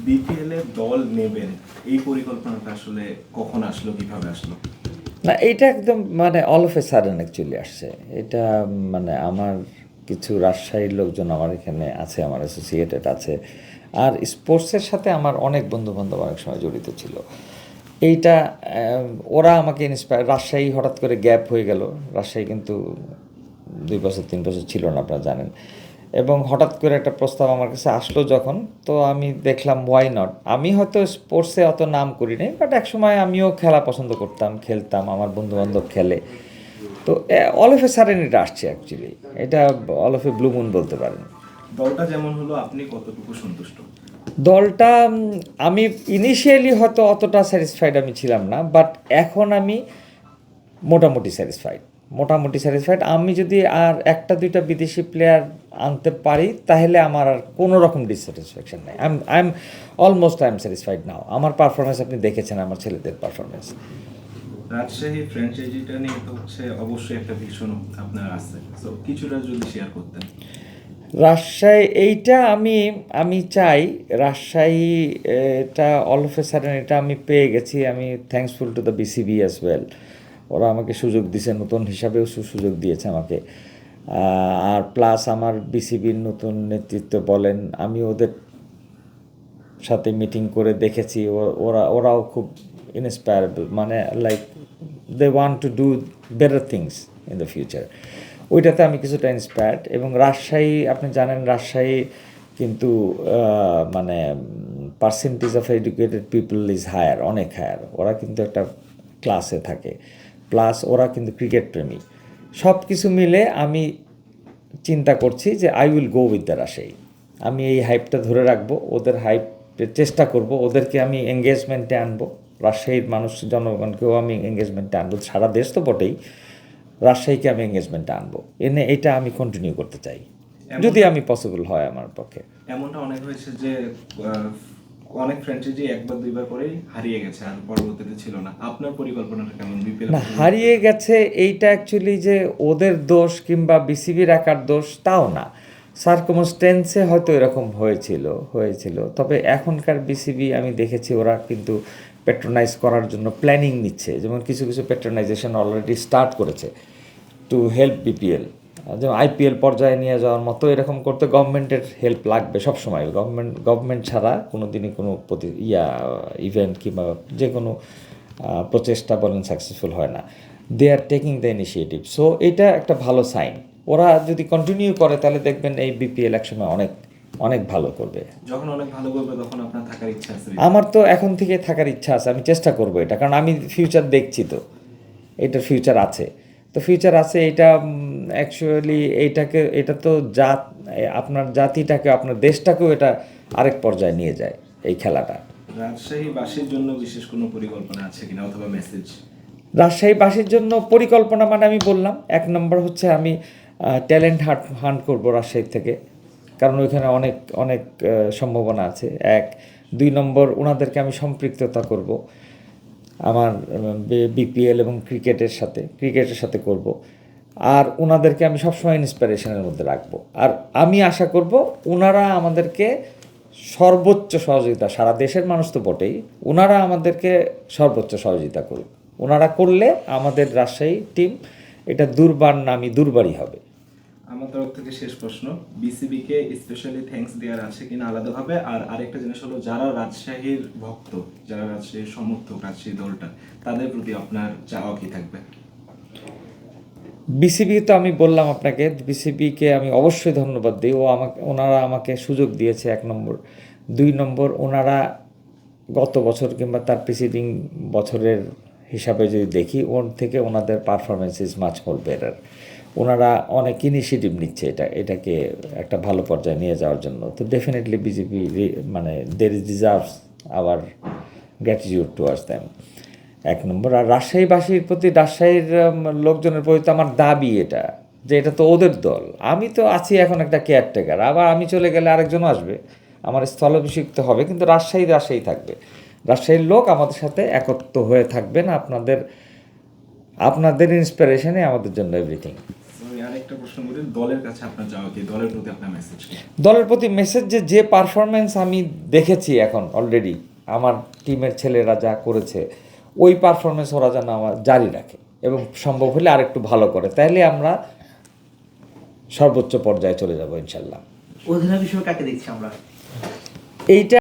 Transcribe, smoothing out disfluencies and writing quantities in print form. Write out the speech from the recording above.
BPL এর দল নেবেন, এই পরিকল্পনাটা আসলে কখন আসলো, কিভাবে আসলো? না, এটা একদম মানে all of a sudden actually আসছে এটা। মানে আমার কিছু রাজশাহীর লোকজন আমার এখানে আছে, আমার অ্যাসোসিয়েটেড আছে, আর স্পোর্টসের সাথে আমার অনেক বন্ধুবান্ধব অনেক সময় জড়িত ছিল। এইটা ওরা আমাকে ইন্সপায়ার। রাজশাহী হঠাৎ করে গ্যাপ হয়ে গেল। রাজশাহী কিন্তু 2 বছর 3 বছর ছিল না, আপনারা জানেন। এবং হঠাৎ করে একটা প্রস্তাব আমার কাছে আসলো যখন, তো আমি দেখলাম ওয়াই নট। আমি হয়তো স্পোর্টসে অত নাম করি নাই, বাট একসময় আমিও খেলা পছন্দ করতাম, খেলতাম, আমার বন্ধুবান্ধব খেলে। তো অল অফ এ সাডেন এটা আসছে অ্যাকচুয়ালি। এটা all of A blue moon বলতে পারেন। দলটা যেমন হলো, আপনি কতটুকু সন্তুষ্ট? দলটা আমি ইনিশিয়ালি হয়তো অতটা স্যাটিসফাইড আমি ছিলাম না, বাট এখন আমি মোটামুটি স্যাটিসফাইড। মোটামুটি স্যাটিসফাইড। আমি যদি আর একটা দুইটা বিদেশি প্লেয়ার আনতে পারি তাহলে আমার আর কোনো রকম ডিসস্যাটিসফ্যাকশন নেই। I am almost I am satisfied now. আমার পারফরমেন্স আপনি দেখেছেন, আমার ছেলেদের পারফরমেন্স। রাজশাহী ফ্র্যাঞ্চাইজিটা নিয়ে তো হচ্ছে অবশ্যই একটা ভীষণ আপনার আছে, তো কিছুটা যদি শেয়ার করতেন। রাজশাহী এইটা আমি আমি চাই রাজশাহী এটা অল অফ এ সাডেন এটা আমি পেয়ে গেছি। আমি thankful to the BCB as well. ওরা আমাকে সুযোগ দিয়েছে, নতুন হিসাবেও সুযোগ দিয়েছে আমাকে। আর প্লাস আমার বিসিবির নতুন নেতৃত্ব বলেন, আমি ওদের সাথে মিটিং করে দেখেছি, ওরাও খুব ইন্সপায়ারেবল, মানে like they want to do better things in the future. ওইটাতে আমি কিছুটা ইন্সপায়ার্ড। এবং রাজশাহী, আপনি জানেন রাজশাহী কিন্তু মানে percentage of educated people is higher, অনেক হায়ার। ওরা কিন্তু একটা ক্লাসে থাকে, প্লাস ওরা কিন্তু ক্রিকেট প্রেমী। সব কিছু মিলে আমি চিন্তা করছি যে I will go with the Rajshahi. আমি এই হাইপটা ধরে রাখবো, ওদের হাইপের চেষ্টা করব, ওদেরকে আমি এঙ্গেজমেন্টে আনবো। রাজশাহীর মানুষ জনগণকেও আমি এঙ্গেজমেন্টে আনবো, সারা দেশ তো বটেই, রাজশাহীকে আমি এঙ্গেজমেন্টে আনবো, এনে এটা আমি কন্টিনিউ করতে চাই, যদি আমি পসিবল হয় আমার পক্ষে। এমনটা অনেক হয়েছে যে অনেক ফ্র্যাঞ্চাইজি একবার দুইবার করেই হারিয়ে গেছে, আর পরবর্তীতে ছিল না। আপনার পরিকল্পনাটা কেমন বিপিএল? না, হারিয়ে গেছে এইটা অ্যাকচুয়ালি যে ওদের দোষ কিংবা বিসিবির একার দোষ তাও না, সার্কমস্টেন্সে হয়তো এরকম হয়েছিল। তবে এখনকার বিসিবি আমি দেখেছি ওরা কিন্তু প্যাট্রোনাইজ করার জন্য প্ল্যানিং নিচ্ছে, যেমন কিছু কিছু প্যাট্রোনাইজেশন অলরেডি স্টার্ট করেছে টু হেল্প বিপিএল। যেমন আইপিএল পর্যায়ে নিয়ে যাওয়ার মতো এরকম করতে গভর্নমেন্টের হেল্প লাগবে সবসময়। গভর্নমেন্ট ছাড়া কোনো দিনই কোনো ইভেন্ট কিংবা যে কোনো প্রচেষ্টা বলেন সাকসেসফুল হয় না। They are taking the initiative, so এটা একটা ভালো সাইন। ওরা যদি কন্টিনিউ করে তাহলে দেখবেন এই বিপিএল একসময় অনেক অনেক ভালো করবে। যখন অনেক ভালো করবে তখন আপনার থাকার ইচ্ছা আছে? আমার তো এখন থেকে থাকার ইচ্ছা আছে, আমি চেষ্টা করব এটা, কারণ আমি ফিউচার দেখছি তো, এটার ফিউচার আছে। তো ফিউচার আছে এটা অ্যাকচুয়ালি এটা তো আপনার জাতিটাকে, আপনার দেশটাকেও এটা আরেক পর্যায়ে নিয়ে যায় এই খেলাটা। রাজশাহীবাসীর জন্য বিশেষ কোনো পরিকল্পনা আছে কিনা, অথবা মেসেজ? রাজশাহীবাসীর জন্য পরিকল্পনা মানে আমি বললাম, 1 নম্বর হচ্ছে আমি ট্যালেন্ট হান্ট করব রাজশাহী থেকে, কারণ ওইখানে অনেক অনেক সম্ভাবনা আছে। 2 নম্বর ওনাদেরকে আমি সম্পৃক্ততা করব আমার বিপিএল এবং ক্রিকেটের সাথে করব। আর ওনাদেরকে আমি সবসময় ইন্সপিরেশনের মধ্যে রাখবো। আর আমি আশা করব ওনারা আমাদেরকে সর্বোচ্চ সহযোগিতা, সারা দেশের মানুষ তো বটেই, ওনারা আমাদেরকে সর্বোচ্চ সহযোগিতা করুক। ওনারা করলে আমাদের রাজশাহী টিম এটা দুর্বার নামই দুর্বারই হবে। আমার তরফ থেকে শেষ প্রশ্ন, বিসিবি কে স্পেশালি থ্যাঙ্কস দেওয়ার আছে কিনা আলাদাভাবে? আর আরেকটা জিনিস হলো, যারা রাজশাহীর ভক্ত, যারা রাজশাহীর সমর্থক, রাজশাহী দলটা, তাদের প্রতি আপনার চাওয়া কি থাকবে? বিসিবি তো আমি বললাম আপনাকে, বিসিবিকে আমি অবশ্যই ধন্যবাদ দিই। ওনারা আমাকে সুযোগ দিয়েছে, 1 নম্বর। 2 নম্বর, ওনারা গত বছর কিংবা তার প্রিসিডিং বছরের হিসাবে যদি দেখি, ওর থেকে ওনাদের performance is much more better. ওনারা অনেক ইনিশিয়েটিভ নিচ্ছে এটাকে একটা ভালো পর্যায়ে নিয়ে যাওয়ার জন্য। তো ডেফিনেটলি বিজেপি মানে দের deserves our gratitude towards them. 1 number. আর রাজশাহীবাসীর প্রতি, রাজশাহীর লোকজনের প্রতি তো আমার দাবি এটা, যে এটা তো ওদের দল, আমি তো আছি এখন একটা কেয়ারটেকার, আবার আমি চলে গেলে আরেকজন আসবে, আমার স্থলাভিষিক্ত হবে, কিন্তু রাজশাহী থাকবে। রাজশাহীর লোক আমাদের সাথে একত্র হয়ে থাকবেন, আপনাদের ইন্সপিরেশনে আমাদের জন্য এভরিথিং। আরেকটা প্রশ্ন করি, দলের কাছে আপনার যাওয়া কি, দলের প্রতি আপনার মেসেজ কি? দলের প্রতি মেসেজ যে পারফরমেন্স আমি দেখেছি এখন অলরেডি আমার টিমের ছেলেরা যা করেছে, ওই পারফরমেন্স ওরা যেন আমার জারি রাখে এবং সম্ভব হলে আরেকটু ভালো করে, তাইলে আমরা সর্বোচ্চ পর্যায়ে চলে যাব ইনশাল্লাহ। অধিনায়ক হিসেবে কাকে দেখছি আমরা? এইটা